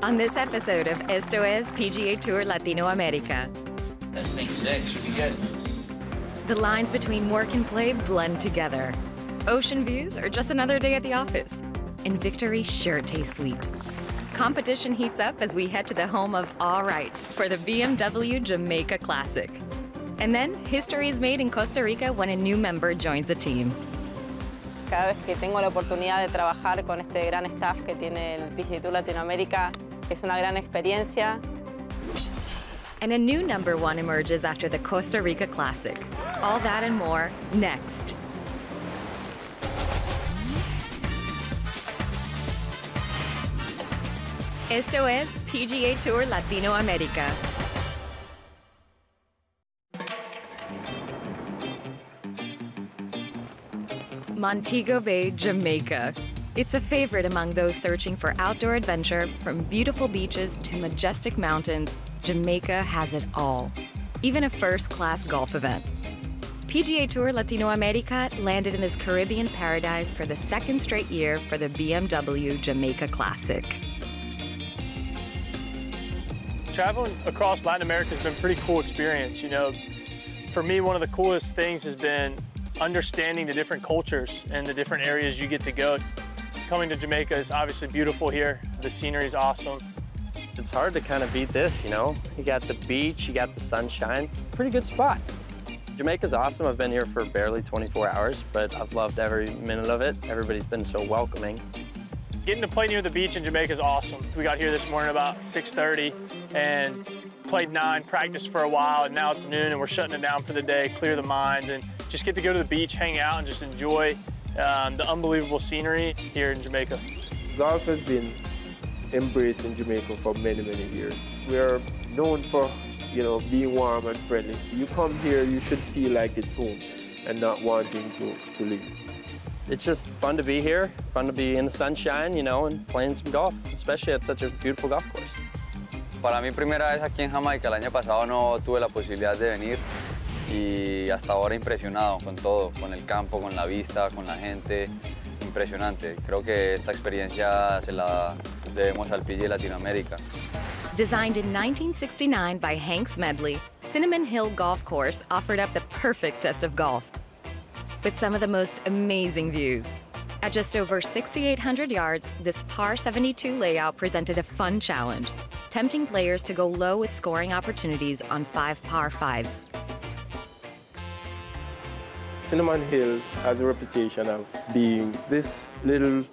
On this episode of Esto es PGA TOUR Latinoamérica. This thing's sick, should be good. The lines between work and play blend together. Ocean views or just another day at the office. And victory sure tastes sweet. Competition heats up as we head to the home of All Right for the Bmw Jamaica Classic. And then history is made in Costa Rica when a new member joins the team. Cada vez que tengo la oportunidad de trabajar con este gran staff que tiene el PGA TOUR Latinoamérica, es una gran experiencia. And a new #1 emerges after the Costa Rica Classic. All that and more next. Esto es PGA TOUR Latinoamérica. Montego Bay, Jamaica. It's a favorite among those searching for outdoor adventure. From beautiful beaches to majestic mountains, Jamaica has it all. Even a first-class golf event. PGA TOUR Latinoamérica landed in this Caribbean paradise for the second straight year for the BMW Jamaica Classic. Traveling across Latin America has been a pretty cool experience. You know, for me, one of the coolest things has been understanding the different cultures and the different areas you get to go. Coming to Jamaica is obviously beautiful here. The scenery is awesome. It's hard to kind of beat this, you know? You got the beach, you got the sunshine. Pretty good spot. Jamaica's awesome. I've been here for barely 24 hours, but I've loved every minute of it. Everybody's been so welcoming. Getting to play near the beach in Jamaica is awesome. We got here this morning about 6:30 and played 9, practiced for a while, and now it's noon and we're shutting it down for the day, clear the mind, and just get to go to the beach, hang out, and just enjoy the unbelievable scenery here in Jamaica. Golf has been embraced in Jamaica for many, many years. We are known for, you know, being warm and friendly. You come here, you should feel like it's home and not wanting to leave. It's just fun to be here, fun to be in the sunshine, you know, and playing some golf, especially at such a beautiful golf course. Para mi primera vez aquí en Jamaica, el año pasado no tuve la posibilidad de venir y hasta ahora impresionado con todo, con el campo, con la vista, con la gente, impresionante. Creo que esta experiencia se la debemos al PGA Latinoamérica. Designed in 1969 by Hank Smedley, Cinnamon Hill Golf Course offered up the perfect test of golf. With some of the most amazing views. At just over 6,800 yards, this par 72 layout presented a fun challenge, tempting players to go low with scoring opportunities on 5 par 5s. Cinnamon Hill has a reputation of being this little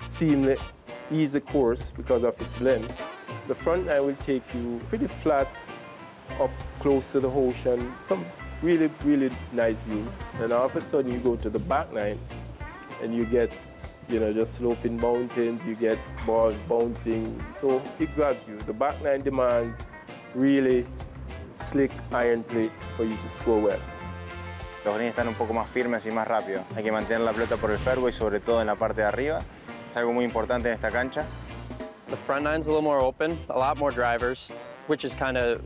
seamless, easy course because of its length. The front nine will take you pretty flat, up close to the ocean, some really, really nice views. And all of a sudden you go to the back nine and you get, you know, just sloping mountains, you get balls bouncing, so it grabs you. The back nine demands really slick iron plate for you to score well. Los greens están un poco más firmes y más rápidos. Hay que mantener la pelota por el fairway, sobre todo en la parte de arriba. Es algo muy importante en esta cancha. The front nine's a little more open, a lot more drivers, which is kind of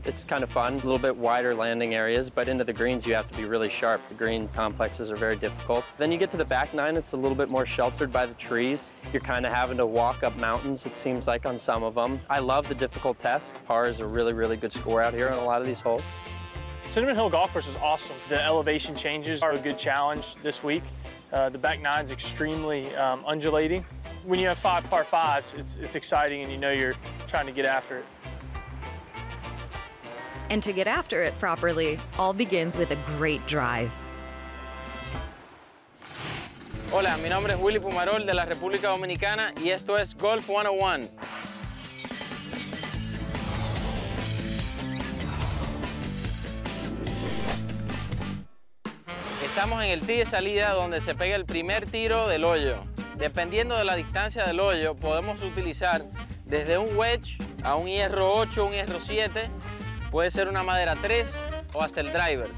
fun. A little bit wider landing areas, but into the greens you have to be really sharp. The green complexes are very difficult. Then you get to the back nine, it's a little bit more sheltered by the trees. You're kind of having to walk up mountains, it seems like, on some of them. I love the difficult test. Par is a really, really good score out here on a lot of these holes. Cinnamon Hill Golf Course is awesome. The elevation changes are a good challenge this week. The back nine's extremely undulating. When you have 5 par 5s, it's exciting and you know you're trying to get after it. And to get after it properly, all begins with a great drive. Hola, mi nombre es Willy Pumarol de la República Dominicana y esto es Golf 101. Estamos en el tee de salida donde se pega el primer tiro del hoyo. Dependiendo de la distancia del hoyo, podemos utilizar desde un wedge a un hierro 8, un hierro 7, puede ser una madera 3 o hasta el driver.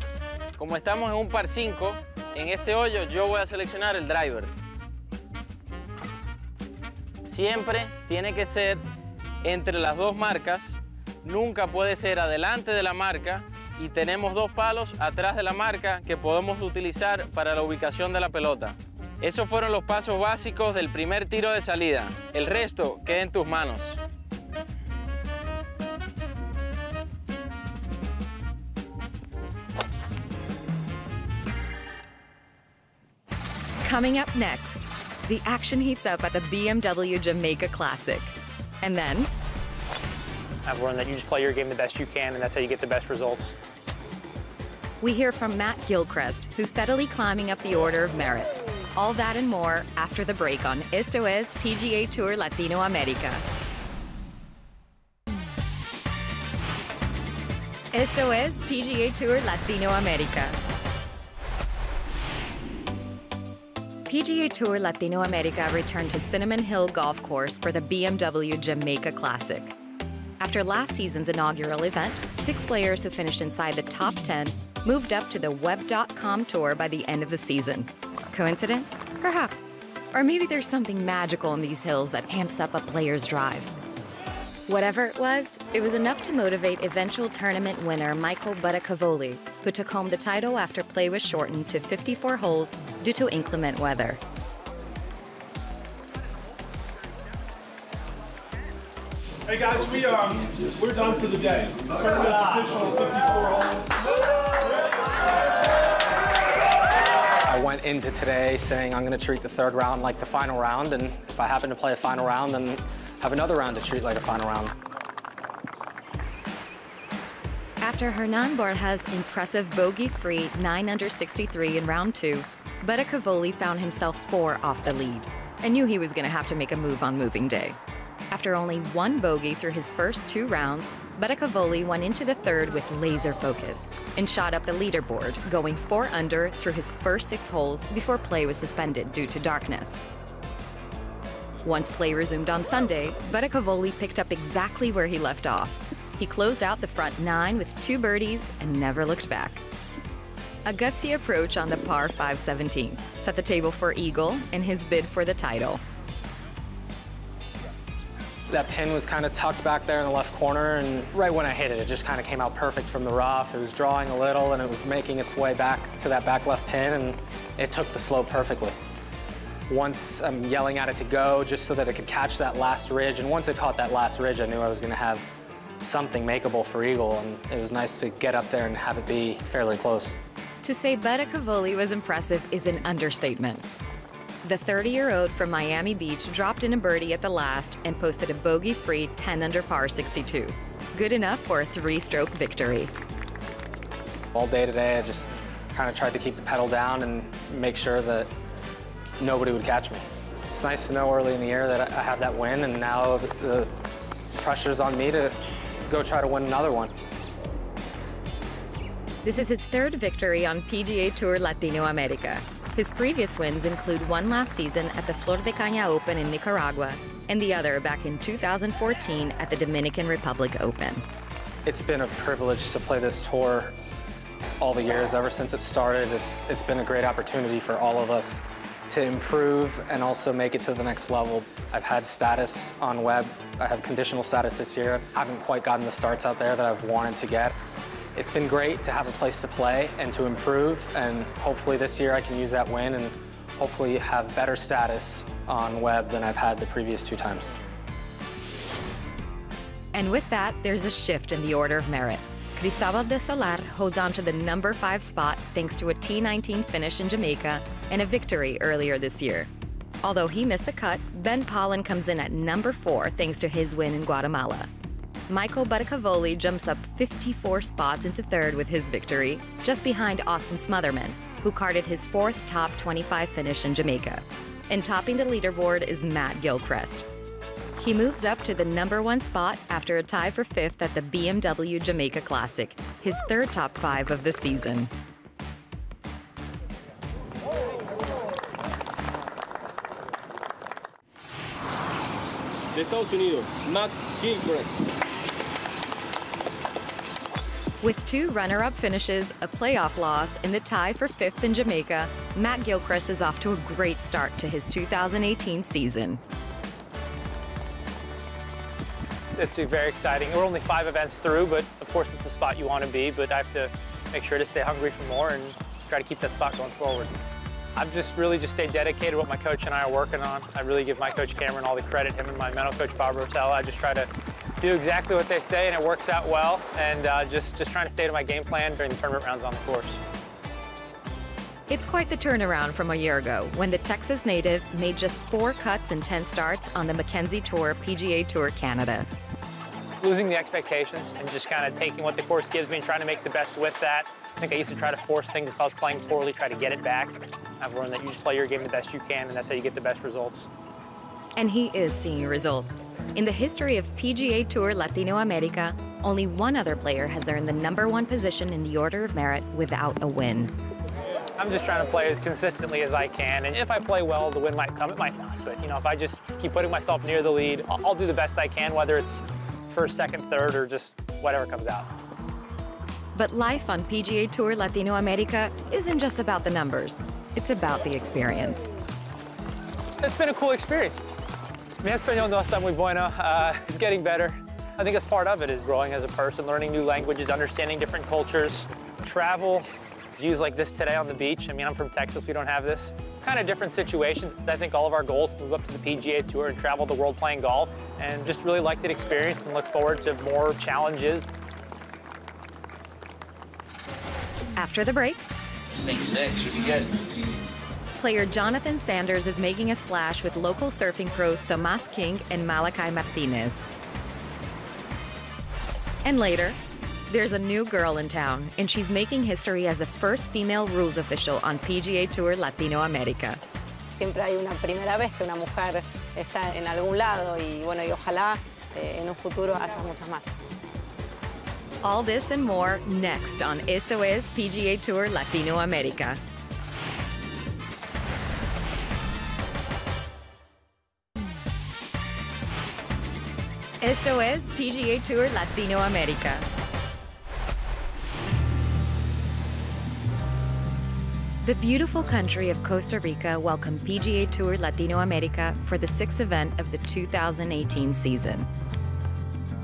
Como estamos en un par 5, en este hoyo yo voy a seleccionar el driver. Siempre tiene que ser entre las dos marcas, nunca puede ser adelante de la marca y tenemos 2 palos atrás de la marca que podemos utilizar para la ubicación de la pelota. Esos fueron los pasos básicos del primer tiro de salida. El resto queda en tus manos. Coming up next, the action heats up at the BMW Jamaica Classic. And then, I've learned that you just play your game the best you can, and that's how you get the best results. we hear from Matt Gilchrist, who's steadily climbing up the order of merit. All that and more after the break on Esto es PGA Tour Latinoamérica. Esto es PGA Tour Latinoamérica. PGA Tour Latinoamérica returned to Cinnamon Hill Golf Course for the BMW Jamaica Classic. After last season's inaugural event, 6 players who finished inside the top 10 moved up to the Web.com Tour by the end of the season. Coincidence? Perhaps. Or maybe there's something magical in these hills that amps up a player's drive. Whatever it was enough to motivate eventual tournament winner Michael Buttacavoli, who took home the title after play was shortened to 54 holes due to inclement weather. Hey guys, we're done for the day. Tournament's official, 54 holes. I went into today saying I'm going to treat the third round like the final round, and if I happen to play a final round, then have another round to treat like a final round. After Hernan Borja's impressive bogey-free 9 under 63 in round 2, Buttacavoli found himself 4 off the lead and knew he was going to have to make a move on moving day. After only 1 bogey through his first 2 rounds, Buttacavoli went into the third with laser focus and shot up the leaderboard, going 4 under through his first 6 holes before play was suspended due to darkness. Once play resumed on Sunday, Buttacavoli picked up exactly where he left off. He closed out the front 9 with 2 birdies and never looked back. A gutsy approach on the par 5 17th set the table for Eagle in his bid for the title. That pin was kind of tucked back there in the left corner, and right when I hit it, it just kind of came out perfect from the rough. It was drawing a little, and it was making its way back to that back left pin, and it took the slope perfectly. Once I'm yelling at it to go, just so that it could catch that last ridge, and once it caught that last ridge, I knew I was going to have something makeable for Eagle, and it was nice to get up there and have it be fairly close. To say Buttacavoli was impressive is an understatement. The 30-year-old from Miami Beach dropped in a birdie at the last and posted a bogey-free 10 under par 62. Good enough for a 3-stroke victory. All day today, I just kind of tried to keep the pedal down and make sure that nobody would catch me. It's nice to know early in the year that I have that win, and now the pressure's on me to go try to win another one. This is his 3rd victory on PGA Tour Latinoamérica. His previous wins include one last season at the Flor de Caña Open in Nicaragua and the other back in 2014 at the Dominican Republic Open. It's been a privilege to play this tour all the years. Ever since it started, it's been a great opportunity for all of us to improve and also make it to the next level. I've had status on web. I have conditional status this year. I haven't quite gotten the starts out there that I've wanted to get. It's been great to have a place to play and to improve, and hopefully this year I can use that win and hopefully have better status on web than I've had the previous 2 times. And with that, there's a shift in the order of merit. Cristobal de Solar holds on to the number 5 spot thanks to a T19 finish in Jamaica and a victory earlier this year. Although he missed the cut, Ben Pollan comes in at number 4 thanks to his win in Guatemala. Michael Buttacavoli jumps up 54 spots into 3rd with his victory, just behind Austin Smotherman, who carded his 4th top 25 finish in Jamaica. And topping the leaderboard is Matt Gilchrist. He moves up to the number 1 spot after a tie for 5th at the BMW Jamaica Classic, his 3rd top 5 of the season. De Estados Unidos, Matt Gilchrist. With 2 runner-up finishes, a playoff loss, and the tie for 5th in Jamaica, Matt Gilchrist is off to a great start to his 2018 season. It's very exciting. We're only 5 events through, but of course it's the spot you want to be, but I have to make sure to stay hungry for more and try to keep that spot going forward. I've just really stayed dedicated to what my coach and I are working on. I really give my coach Cameron all the credit, him and my mental coach Bob Rotella. I just try to do exactly what they say, and it works out well, and just trying to stay to my game plan during the tournament rounds on the course. It's quite the turnaround from a year ago when the Texas native made just 4 cuts and 10 starts on the Mackenzie Tour PGA Tour Canada. Losing the expectations and just kind of taking what the course gives me and trying to make the best with that. I think I used to try to force things if I was playing poorly, try to get it back. I've learned that you just play your game the best you can, and that's how you get the best results. And he is seeing results. In the history of PGA Tour Latinoamérica, only one other player has earned the #1 position in the order of merit without a win. I'm just trying to play as consistently as I can, and if I play well, the win might come, it might not. But, you know, if I just keep putting myself near the lead, I'll do the best I can, whether it's first, second, third, or just whatever comes out. But life on PGA Tour Latinoamérica isn't just about the numbers. It's about the experience. It's been a cool experience. Mi español no está muy bueno. It's getting better. I think that's part of it, is growing as a person, learning new languages, understanding different cultures, travel. Views like this today on the beach. I mean, I'm from Texas, we don't have this. Kind of different situations. I think all of our goals move up to the PGA Tour and travel the world playing golf, and just really like that experience and look forward to more challenges. After the break, This thing's sick, should be good. player Jonathan Sanders is making a splash with local surfing pros Tomás King and Malachi Martinez. And later, there's a new girl in town, and she's making history as the first female rules official on PGA Tour Latinoamérica. Siempre hay una primera vez que una mujer está en algún lado y bueno, y ojalá en un futuro haya muchas más. All this and more next on Esto es PGA Tour Latinoamérica. Esto es PGA Tour Latinoamérica. The beautiful country of Costa Rica welcomed PGA Tour Latinoamérica for the 6th event of the 2018 season.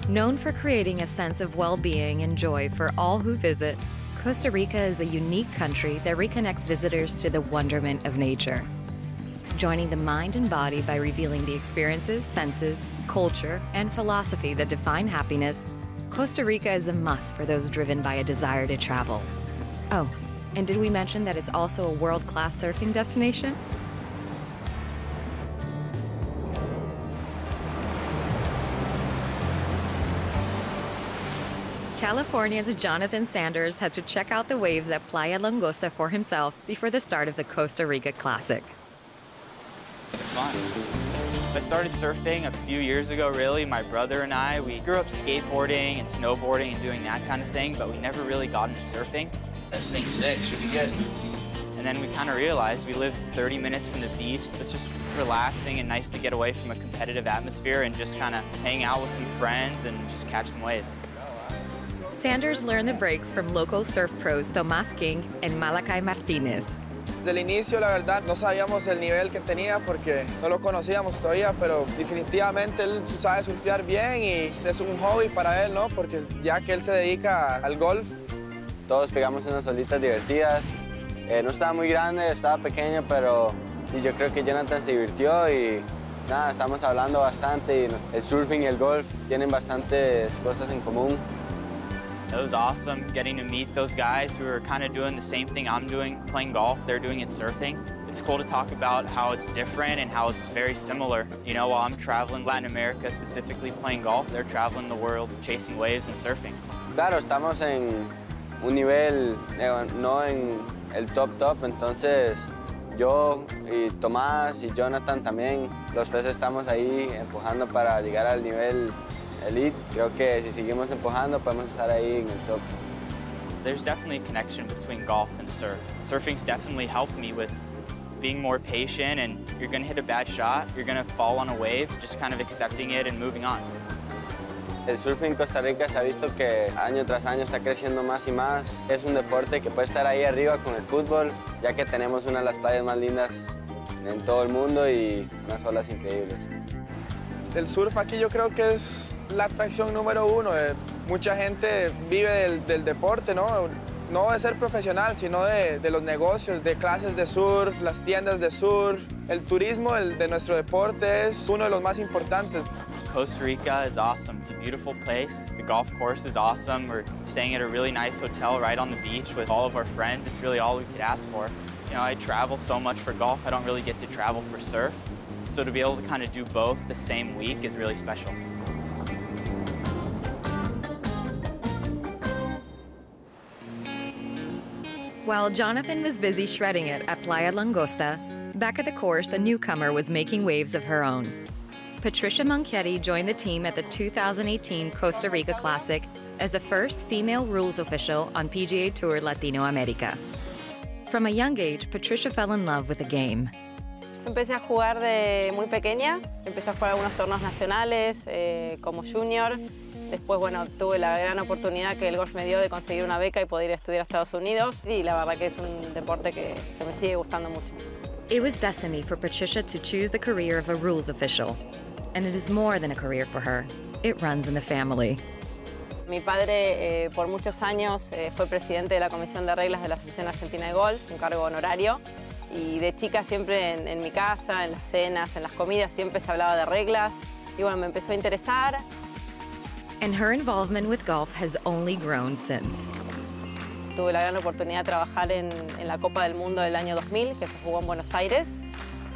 Known for creating a sense of well-being and joy for all who visit, Costa Rica is a unique country that reconnects visitors to the wonderment of nature. Joining the mind and body by revealing the experiences, senses, culture, and philosophy that define happiness, Costa Rica is a must for those driven by a desire to travel. Oh, and did we mention that it's also a world-class surfing destination? California's Jonathan Sanders had to check out the waves at Playa Langosta for himself before the start of the Costa Rica Classic. It's fun. I started surfing a few years ago, really. My brother and I, we grew up skateboarding and snowboarding and doing that kind of thing, but we never really got into surfing. This thing's sick, should be good. And then we kind of realized we live 30 minutes from the beach. It's just relaxing and nice to get away from a competitive atmosphere and just kind of hang out with some friends and just catch some waves. Sanders learned the breaks from local surf pros Tomás King and Malachi Martinez. Desde el inicio, la verdad, no sabíamos el nivel que tenía porque no lo conocíamos todavía, pero definitivamente él sabe surfear bien y es un hobby para él, ¿no? Porque ya que él se dedica al golf. Todos pegamos unas olitas divertidas. No estaba muy grande, estaba pequeño, pero yo creo que Jonathan se divirtió y nada, estamos hablando bastante. Y el surfing y el golf tienen bastantes cosas en común. It was awesome getting to meet those guys who are kind of doing the same thing I'm doing, playing golf. They're doing it surfing. It's cool to talk about how it's different and how it's very similar. You know, while I'm traveling Latin America, specifically playing golf, they're traveling the world, chasing waves and surfing. Claro, estamos en un nivel, no en el top, entonces yo y Tomás y Jonathan también, los tres estamos ahí empujando para llegar al nivel elite. Creo que si seguimos empujando podemos estar ahí en el top. There's definitely a connection between golf and surf. Surfing's definitely helped me with being more patient, and you're gonna hit a bad shot, you're gonna fall on a wave, just kind of accepting it and moving on. El surf en Costa Rica se ha visto que año tras año está creciendo más y más. Es un deporte que puede estar ahí arriba con el fútbol, ya que tenemos una de las playas más lindas en todo el mundo y unas olas increíbles. El surf aquí yo creo que es la atracción número uno. Mucha gente vive del deporte, ¿no? No de ser profesional, sino de los negocios, de clases de surf, las tiendas de surf. El turismo de nuestro deporte es uno de los más importantes. Costa Rica is awesome. It's a beautiful place. The golf course is awesome. We're staying at a really nice hotel right on the beach with all of our friends. It's really all we could ask for. You know, I travel so much for golf, I don't really get to travel for surf. So to be able to kind of do both the same week is really special. While Jonathan was busy shredding it at Playa Langosta, back at the course, a newcomer was making waves of her own. Patricia Monchetti joined the team at the 2018 Costa Rica Classic as the first female rules official on PGA Tour Latinoamérica. From a young age, Patricia fell in love with the game. Yo empecé a jugar de muy pequeña, empecé a jugar algunos torneos nacionales como junior. Después, bueno, tuve la gran oportunidad que el golf me dio de conseguir una beca y poder ir a estudiar a Estados Unidos. Y la verdad que es un deporte que me sigue gustando mucho. It was destiny for Patricia to choose the career of a rules official. And it is more than a career for her. It runs in the family. Mi padre por muchos años fue presidente de la Comisión de Reglas de la Asociación Argentina de Golf, un cargo honorario. Y de chica siempre en mi casa, en las cenas, en las comidas, siempre se hablaba de reglas. Y bueno, me empezó a interesar. And her involvement with golf has only grown since. Tuve la gran oportunidad de trabajar en la Copa del Mundo del año 2000, que se jugó en Buenos Aires.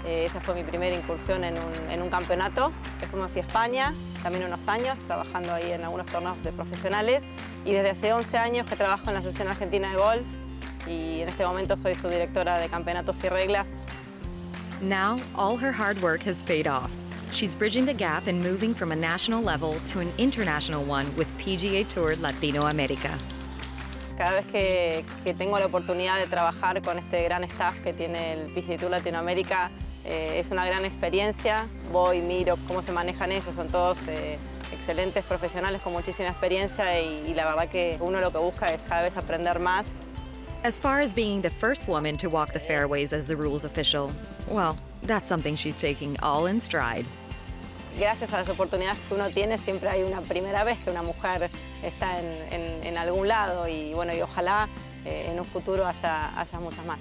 Esa fue mi primera incursión en un campeonato. Después me fui a España, también unos años, trabajando ahí en algunos torneos de profesionales. Y desde hace 11 años que trabajo en la Asociación Argentina de Golf. Y en este momento soy su directora de campeonatos y reglas. Now, all her hard work has paid off. She's bridging the gap and moving from a national level to an international one with PGA Tour Latinoamérica. Cada vez que tengo la oportunidad de trabajar con este gran staff que tiene el PGA Tour Latinoamérica, es una gran experiencia. Voy, miro cómo se manejan ellos, son todos excelentes profesionales con muchísima experiencia y la verdad que uno lo que busca es cada vez aprender más. As far as being the first woman to walk the fairways as the rules official, well, that's something she's taking all in stride. Gracias a las oportunidades que uno tiene, siempre hay una primera vez que una mujer está en algún lado y bueno, y ojalá en un futuro haya muchas más.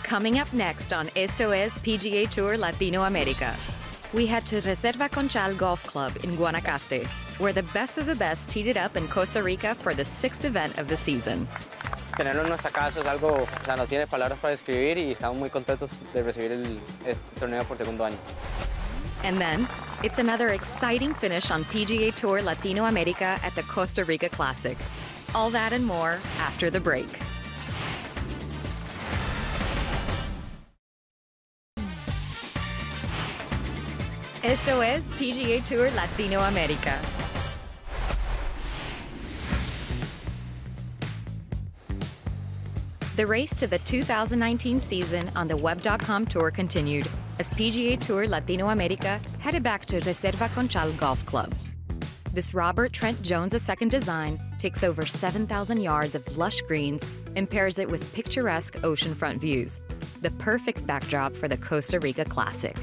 Coming up next on Esto es PGA Tour Latinoamérica, we head to Reserva Conchal Golf Club in Guanacaste, where the best of the best teed it up in Costa Rica for the 6th event of the season. Tenerlo en nuestra casa es algo, o sea, no tiene palabras para describir y estamos muy contentos de recibir este torneo por segundo año. And then, it's another exciting finish on PGA Tour Latinoamérica at the Costa Rica Classic. All that and more after the break. Esto es PGA Tour Latinoamérica. The race to the 2019 season on the Web.com Tour continued as PGA Tour Latinoamérica headed back to Reserva Conchal Golf Club. This Robert Trent Jones II design takes over 7,000 yards of lush greens and pairs it with picturesque oceanfront views, the perfect backdrop for the Costa Rica Classic.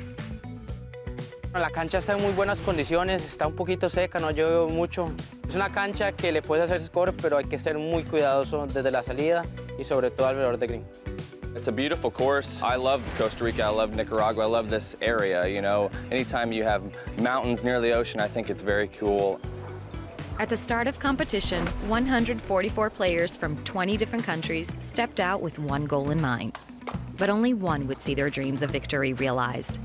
La cancha está en muy buenas condiciones, está un poquito seca, no llueve mucho. Es una cancha que le puedes hacer score, pero hay que ser muy cuidadoso desde la salida y sobre todo alrededor de green. It's a beautiful course. I love Costa Rica, I love Nicaragua, I love this area, you know. Anytime you have mountains near the ocean, I think it's very cool. At the start of competition, 144 players from 20 different countries stepped out with one goal in mind. But only one would see their dreams of victory realized.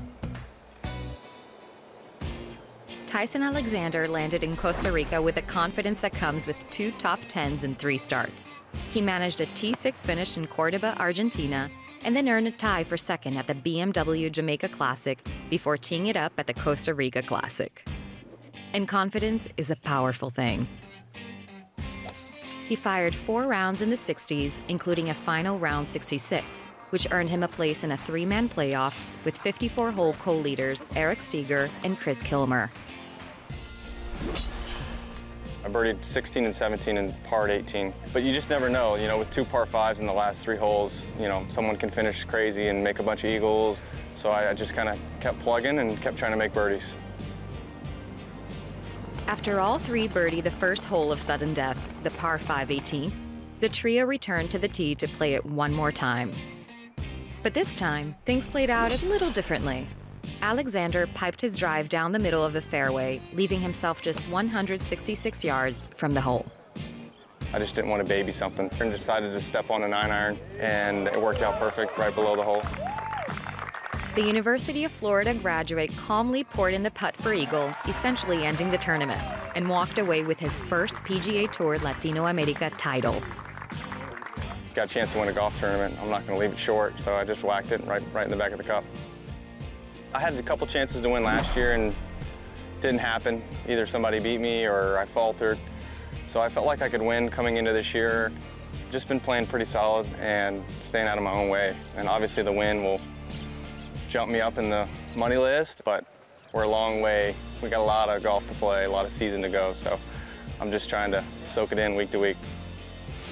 Tyson Alexander landed in Costa Rica with the confidence that comes with 2 top 10s in 3 starts. He managed a T6 finish in Cordoba, Argentina, and then earned a tie for second at the Bmw Jamaica Classic before teeing it up at the Costa Rica Classic. And confidence is a powerful thing. He fired 4 rounds in the 60s, including a final round 66, which earned him a place in a 3-man playoff with 54-hole co-leaders Eric Steger and Chris Kilmer. I birdied 16 and 17 and parred 18. But you just never know, you know, with 2 par 5s in the last 3 holes, you know, someone can finish crazy and make a bunch of eagles. So I just kind of kept plugging and kept trying to make birdies. After all 3 birdied the first hole of sudden death, the par 5 18th, the trio returned to the tee to play it one more time. But this time, things played out a little differently. Alexander piped his drive down the middle of the fairway, leaving himself just 166 yards from the hole. I just didn't want to baby something and decided to step on a 9-iron, and it worked out perfect right below the hole. The University of Florida graduate calmly poured in the putt for eagle, essentially ending the tournament, and walked away with his first PGA Tour Latinoamérica title. Got a chance to win a golf tournament. I'm not going to leave it short, so I just whacked it right in the back of the cup. I had a couple chances to win last year and didn't happen. Either somebody beat me or I faltered. So I felt like I could win coming into this year. Just been playing pretty solid and staying out of my own way. And obviously the win will jump me up in the money list, but we're a long way. We got a lot of golf to play, a lot of season to go, so I'm just trying to soak it in week to week.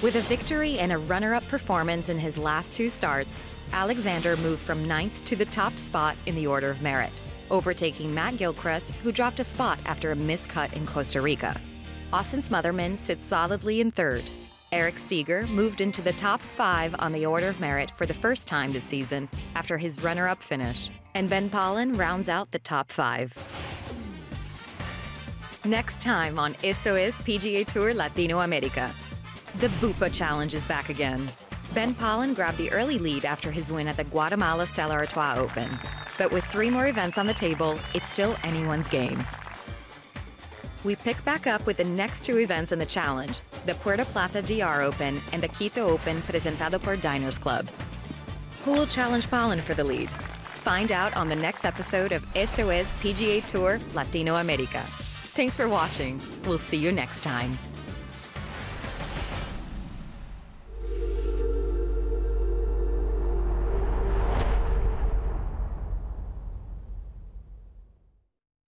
With a victory and a runner-up performance in his last 2 starts, Alexander moved from 9th to the top spot in the order of merit, overtaking Matt Gilchrist, who dropped a spot after a miscut in Costa Rica. Austin Smotherman sits solidly in 3rd. Eric Steger moved into the top 5 on the order of merit for the first time this season after his runner-up finish, and Ben Pollan rounds out the top 5. Next time on Esto es PGA Tour Latinoamérica. The Bupa Challenge is back again. Ben Pollan grabbed the early lead after his win at the Guatemala Stella Artois Open. But with 3 more events on the table, it's still anyone's game. We pick back up with the next 2 events in the challenge, the Puerto Plata DR Open and the Quito Open presentado por Diners Club. Who will challenge Pollan for the lead? Find out on the next episode of Esto es PGA Tour Latinoamérica. Thanks for watching. We'll see you next time.